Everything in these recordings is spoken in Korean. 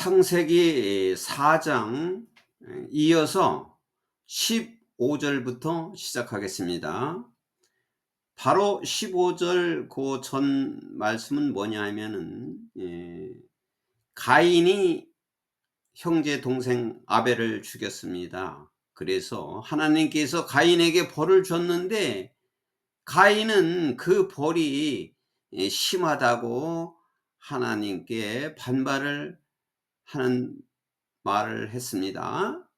창세기 4장 이어서 15절부터 시작하겠습니다. 바로 15절 그 전 말씀은 뭐냐 하면은 가인이 형제 동생 아벨을 죽였습니다. 그래서 하나님께서 가인에게 벌을 줬는데 가인은 그 벌이 심하다고 하나님께 반발을 하는 말을 했습니다.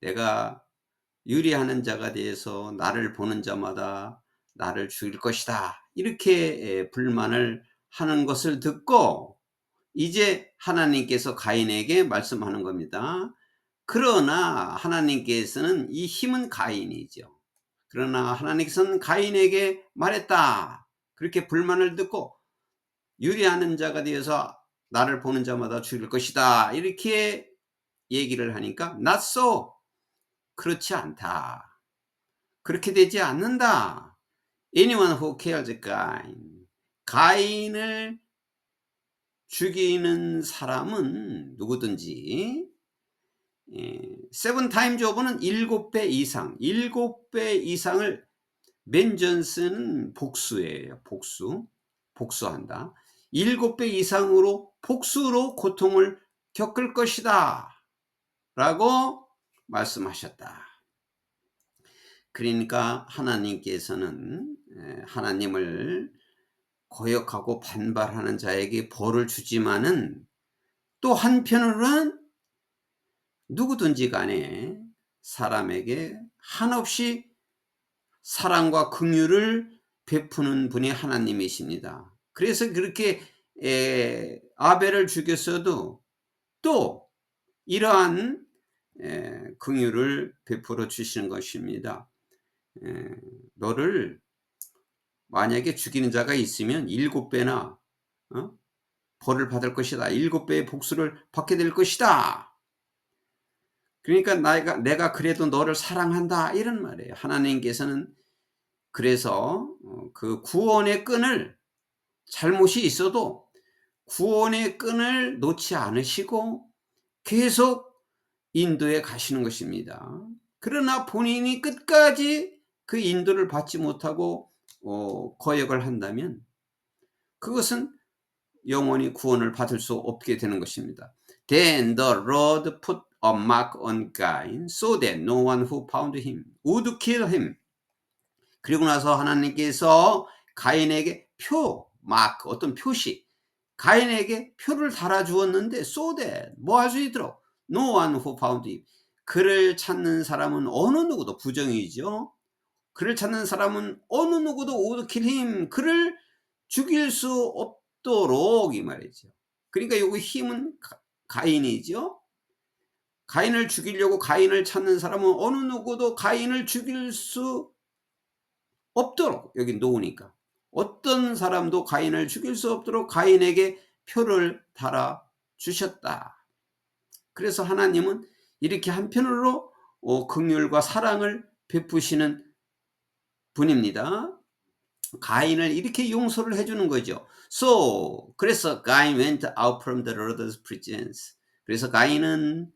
내가 유리하는 자가 되어서 나를 보는 자마다 나를 죽일 것이다. 이렇게 불만을 하는 것을 듣고 이제 하나님께서 가인에게 말씀하는 겁니다. 그러나 하나님께서는 이 힘은 가인이죠. 그러나 하나님께서는 가인에게 말했다. 그렇게 불만을 듣고 유리하는 자가 되어서 나를 보는 자마다 죽일 것이다. 이렇게 얘기를 하니까 not so. 그렇지 않다. 그렇게 되지 않는다. Anyone who kills Cain. 가인을 죽이는 사람은 누구든지 7 times over는 7배 이상, 7배 이상을 vengeance는 복수예요. 복수한다. 7배 이상으로 복수로 고통을 겪을 것이다 라고 말씀하셨다. 그러니까 하나님께서는 하나님을 거역하고 반발하는 자에게 벌을 주지만은 또 한편으로는 누구든지 간에 사람에게 한없이 사랑과 긍휼을 베푸는 분이 하나님이십니다. 그래서 그렇게 아벨을 죽였어도 또 이러한 긍휼을 베풀어 주시는 것입니다. 너를 만약에 죽이는 자가 있으면 7배나 벌을 받을 것이다. 7배의 복수를 받게 될 것이다. 그러니까 내가 그래도 너를 사랑한다 이런 말이에요. 하나님께서는 그래서 그 구원의 끈을 잘못이 있어도 구원의 끈을 놓지 않으시고 계속 인도에 가시는 것입니다. 그러나 본인이 끝까지 그 인도를 받지 못하고 거역을 한다면 그것은 영원히 구원을 받을 수 없게 되는 것입니다. Then the Lord put a mark on Cain so that no one who found him would kill him. 그리고 나서 하나님께서 가인에게 마크, 어떤 표시, 가인에게 표를 달아주었는데 so that 뭐 할 수 있도록 no one who found him. 그를 찾는 사람은 어느 누구도 부정이죠. 그를 찾는 사람은 어느 누구도 would kill him. 그를 죽일 수 없도록 이 말이죠. 그러니까 여기 힘은 가인이죠. 가인을 죽이려고 가인을 찾는 사람은 어느 누구도 가인을 죽일 수 없도록 여기 놓으니까 어떤 사람도 가인을 죽일 수 없도록 가인에게 표를 달아 주셨다. 그래서 하나님은 이렇게 한편으로 긍휼과 사랑을 베푸시는 분입니다. 가인을 이렇게 용서를 해주는 거죠. 그래서 가인 went out from the Lord's presence. 그래서 가인은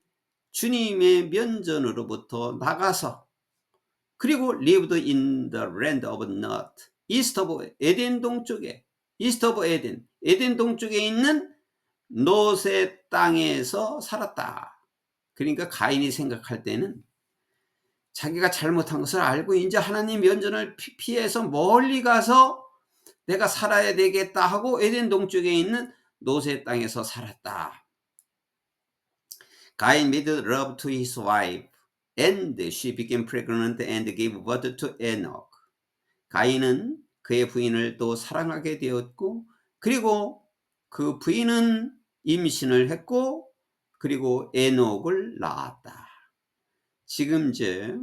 주님의 면전으로부터 나가서 그리고 lived in the land of Nod, east of 에덴 동쪽에, east of 에덴, 에덴 동쪽에 있는 롯의 땅에서 살았다. 그러니까 가인이 생각할 때는 자기가 잘못한 것을 알고 이제 하나님 면전을 피해서 멀리 가서 내가 살아야 되겠다 하고 에덴 동쪽에 있는 롯의 땅에서 살았다. 가인 made love to his wife and she became pregnant and gave birth to Enoch. 가인은 그의 부인을 또 사랑하게 되었고 그리고 그 부인은 임신을 했고 그리고 에녹을 낳았다. 지금 이제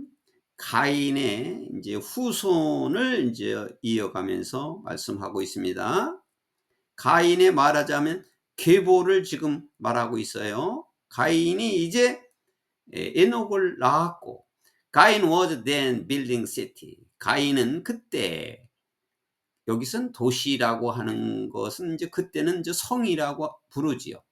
가인의 이제 후손을 이제 이어가면서 말씀하고 있습니다. 가인의 말하자면 계보를 지금 말하고 있어요. 가인이 이제 에녹을 낳았고 가인 was then building city. 가인은 그때 여기선 도시라고 하는 것은 이제 그때는 이제 성이라고 부르지요.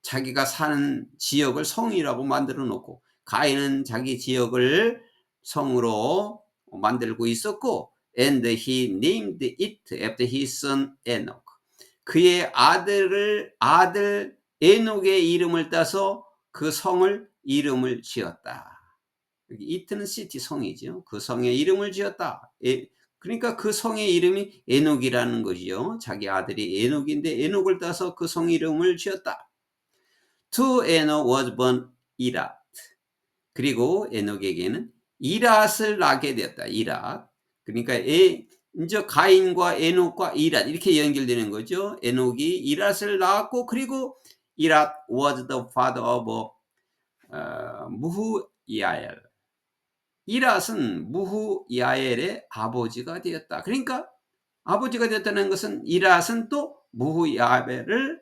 자기가 사는 지역을 성이라고 만들어 놓고, 가인은 자기 지역을 성으로 만들고 있었고, and he named it after his son Enoch. 그의 아들 에녹의 이름을 따서 그 성을 이름을 지었다. 여기 it는 시티 성이죠. 그 성의 이름을 지었다. 그러니까 그 성의 이름이 에녹이라는 거지요. 자기 아들이 에녹인데 에녹을 따서 그 성 이름을 지었다. To Enoch was born 이랏. 그리고 에녹에게는 이랏을 낳게 되었다. 이랏. 그러니까 이제 가인과 에녹과 이랏 이렇게 연결되는 거죠. 에녹이 이랏을 낳았고, 그리고 이랏 was the father of 무후야엘. 이랏은 무후야엘의 아버지가 되었다. 그러니까 아버지가 되었다는 것은 이랏은 또 무후야엘을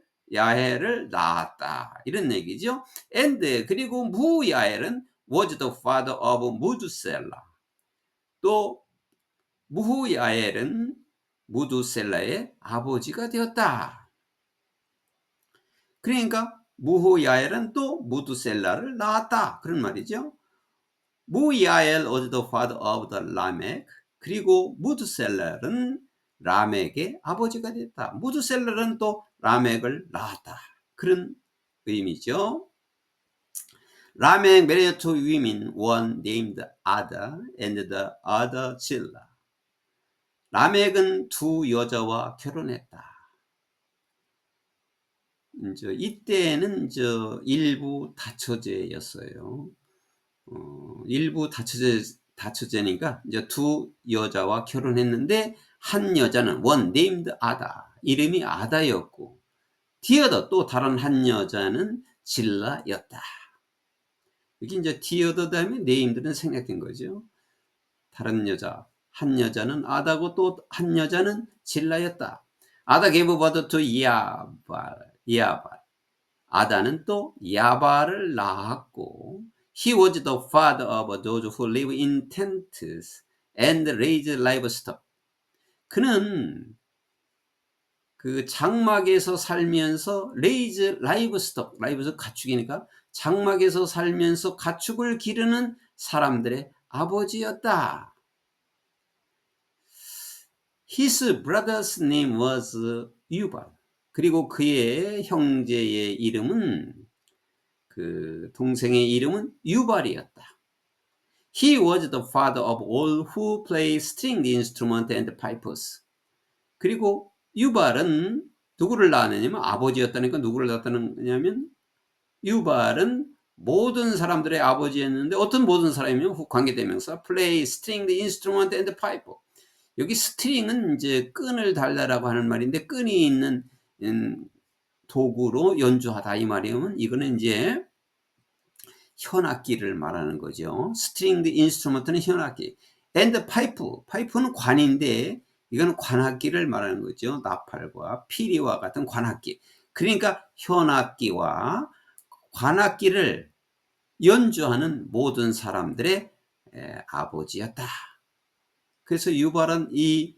낳았다, 이런 얘기죠. and 그리고 무후야엘은 was the father of 무두셀라. 또 무후야엘은 무두셀라의 아버지가 되었다. 그러니까 무후야엘은 또 무두셀라를 낳았다, 그런 말이죠. 무야엘 was the father of the 라멕. 그리고 무두셀라는 라멕의 아버지가 됐다. 무두셀라는 또 라멕을 낳았다, 그런 의미죠. 라멕 married two women, one named Ada and the other Zillah. 라멕은 두 여자와 결혼했다. 이때는 일부 다처제였어요. 일부 다처제니까 이제 두 여자와 결혼했는데, 한 여자는 one named Ada, 이름이 아다였고, the other 또 다른 한 여자는 질라였다. 여기 이제 the other 다음에 named는 생략된 거죠. 다른 여자, 한 여자는 아다고 또 한 여자는 질라였다. 아다 gave birth to 야발. 아다는 또 야발을 낳았고, he was the father of those who live in tents and raise livestock. 그는 그 장막에서 살면서 raise livestock 가축이니까 장막에서 살면서 가축을 기르는 사람들의 아버지였다. His brother's name was 유발. 그리고 그의 형제의 이름은, 그 동생의 이름은 유발이었다. He was the father of all who play stringed instruments and pipes. 그리고 유발은 누구를 낳았느냐면, 아버지였다니까 누구를 낳았느냐면, 유발은 모든 사람들의 아버지였는데, 어떤 모든 사람이면 관계대명사 play stringed instrument and pipe. 여기 스트링은 이제 끈을 달라라고 하는 말인데, 끈이 있는 도구로 연주하다, 이 말이면 이거는 이제 현악기를 말하는 거죠. stringed instrument는 현악기. and 파이프는 관인데, 이건 관악기를 말하는 거죠. 나팔과 피리와 같은 관악기. 그러니까 현악기와 관악기를 연주하는 모든 사람들의 아버지였다. 그래서 유발은 이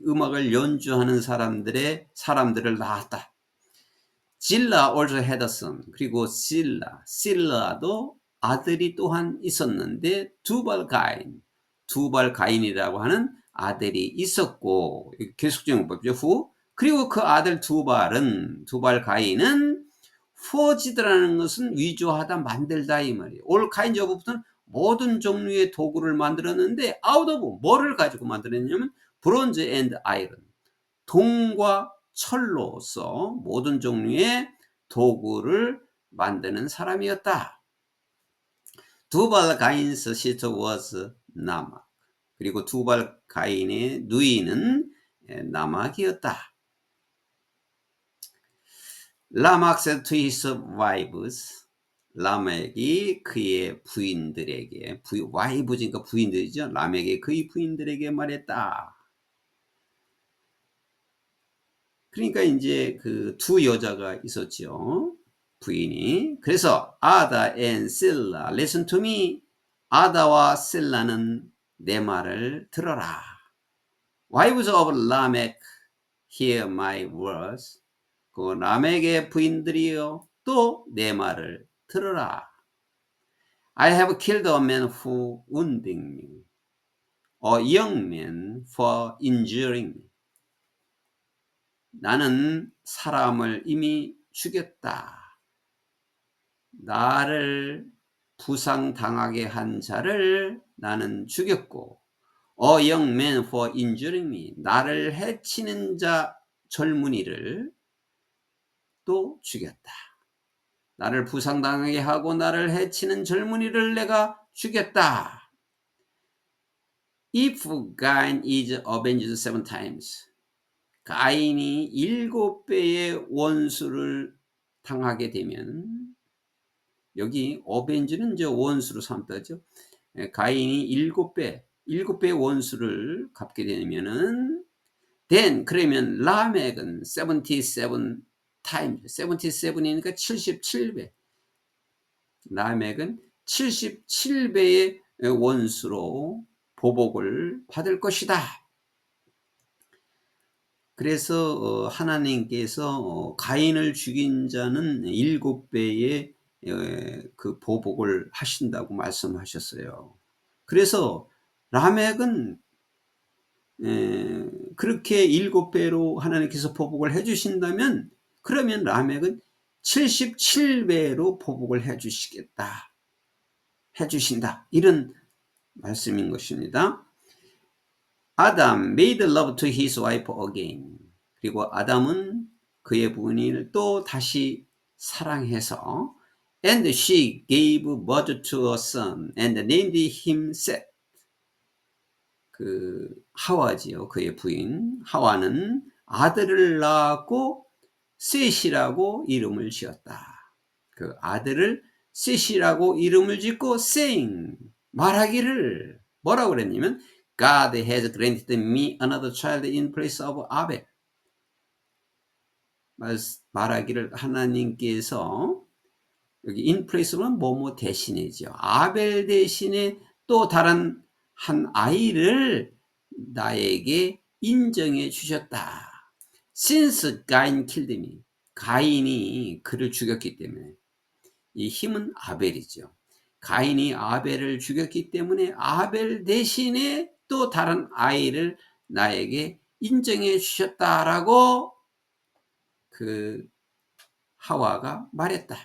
음악을 연주하는 사람들을 낳았다. 질라 also had a son. 그리고 실라도 아들이 또한 있었는데, 두발 가인이라고 하는 아들이 있었고, 계속적인 법이죠. 후. 그리고 그 아들 두발 가인은 forged라는 것은 위조하다, 만들다, 이 말이에요. all kinds of는 모든 종류의 도구를 만들었는데, out of 뭐를 가지고 만들었냐면 bronze and iron, 동과 철로서 모든 종류의 도구를 만드는 사람이었다. 두발 가인's sister was 나막. 그리고 두발 가인의 누이는 나막이었다. 라막 said to his wives. 라멕이 그의 부인들에게, 와이브니까 부인들이죠. 라멕이 그의 부인들에게 말했다. 그러니까 이제 그 두 여자가 있었죠, 부인이. 그래서 아다 and 실라 listen to me. 아다와 실라는 내 말을 들어라. Wives of Lamech, hear my words. 그 라멕의 부인들이여, 또 내 말을 들으라. I have killed a man who wounded me, a young man for injuring me. 나는 사람을 이미 죽였다. 나를 부상당하게 한 자를 나는 죽였고, A young man for injuring me. 나를 해치는 자 젊은이를 또 죽였다. 나를 부상당하게 하고 나를 해치는 젊은이를 내가 죽였다. If Cain is avenged 7 times. 가인이 7배의 원수를 당하게 되면, 여기 어벤지는 이제 원수로 삼다죠. 가인이 7배의 원수를 갚게 되면은, then 그러면 라멕은 77 times, 77이니까 77배. 라멕은 77배의 원수로 보복을 받을 것이다. 그래서 하나님께서 가인을 죽인 자는 7배의 그 보복을 하신다고 말씀하셨어요. 그래서 라멕은 그렇게 7배로 하나님께서 보복을 해 주신다면, 그러면 라멕은 77배로 보복을 해 주시겠다, 해 주신다, 이런 말씀인 것입니다. Adam made love to his wife again. 그리고 아담은 그의 부인을 또 다시 사랑해서, and she gave birth to a son and named him Seth. 그 하와지요, 그의 부인 하와는 아들을 낳았고 셋이라고 이름을 지었다. 그 아들을 셋이라고 이름을 짓고 saying, 말하기를 뭐라고 그랬냐면, God has granted me another child in place of Abel. 말하기를 하나님께서, 여기 in place는 뭐뭐 대신이죠. 아벨 대신에 또 다른 한 아이를 나에게 인정해 주셨다. Since Cain killed me. 가인이 그를 죽였기 때문에. 이 힘은 아벨이죠. 가인이 아벨을 죽였기 때문에 아벨 대신에 또 다른 아이를 나에게 인정해 주셨다라고 그 하와가 말했다.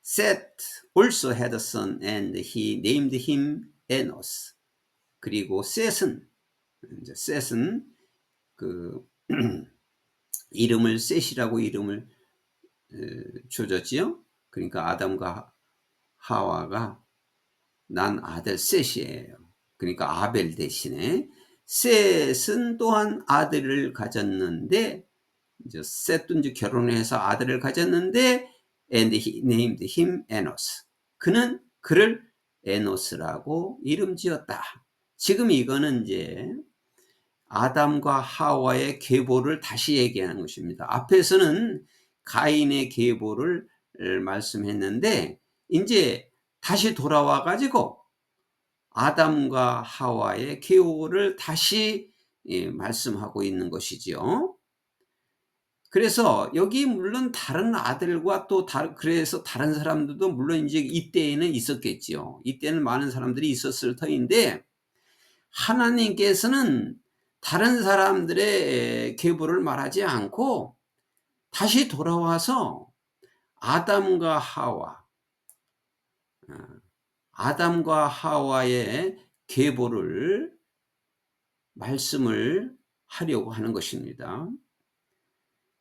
Seth also had a son and he named him Enos. 그리고 셋은 그 이름을 셋이라고 이름을 줘줬지요. 그러니까 아담과 하와가 난 아들 셋이에요. 그러니까 아벨 대신에 셋은 또한 아들을 가졌는데, 이제 셋도 이제 결혼해서 아들을 가졌는데, and he named him Enos. 그는 그를 에노스라고 이름 지었다. 지금 이거는 이제 아담과 하와의 계보를 다시 얘기하는 것입니다. 앞에서는 가인의 계보를 말씀했는데, 이제 다시 돌아와 가지고 아담과 하와의 계보를 다시 말씀하고 있는 것이지요. 그래서 여기 물론 다른 아들과 또 그래서 다른 사람들도 물론 이제 이때에는 있었겠지요. 이때는 많은 사람들이 있었을 터인데, 하나님께서는 다른 사람들의 계보를 말하지 않고 다시 돌아와서 아담과 하와의 계보를 말씀을 하려고 하는 것입니다.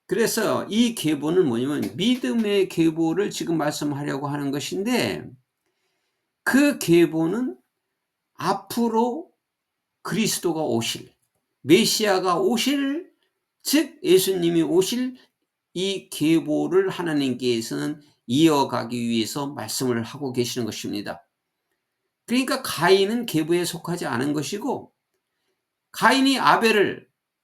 그래서 이 계보는 뭐냐면 믿음의 계보를 지금 말씀하려고 하는 것인데, 그 계보는 앞으로 그리스도가 오실, 메시아가 오실, 즉 예수님이 오실 이 계보를 하나님께서는 이어가기 위해서 말씀을 하고 계시는 것입니다. 그러니까 가인은 계보에 속하지 않은 것이고, 가인이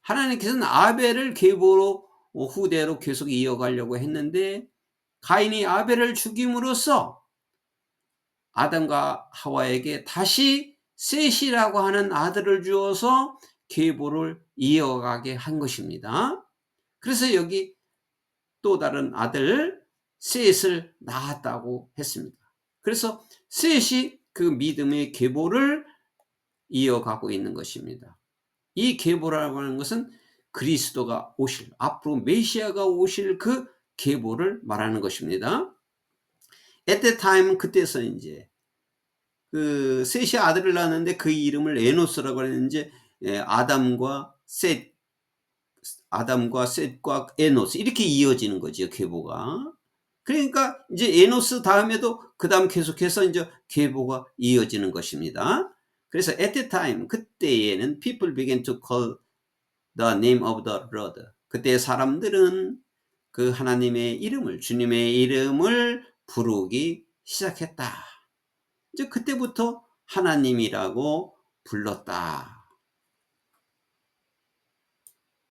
하나님께서는 아벨을 계보로 후대로 계속 이어가려고 했는데, 가인이 아벨을 죽임으로써 아담과 하와에게 다시 셋이라고 하는 아들을 주어서 계보를 이어가게 한 것입니다. 그래서 여기 또 다른 아들 셋을 낳았다고 했습니다. 그래서 셋이 그 믿음의 계보를 이어가고 있는 것입니다. 이 계보라고 하는 것은 그리스도가 오실, 앞으로 메시아가 오실 그 계보를 말하는 것입니다. At that time, 그때서 이제 그 셋이 아들을 낳았는데 그 이름을 에노스라고 했는지, 아담과 셋과 에노스 이렇게 이어지는 거죠, 계보가. 그러니까 이제 에노스 다음에도 그 다음 계속해서 이제 계보가 이어지는 것입니다. 그래서 at the time, 그때에는 people began to call the name of the Lord. 그때 사람들은 그 하나님의 이름을, 주님의 이름을 부르기 시작했다. 이제 그때부터 하나님이라고 불렀다.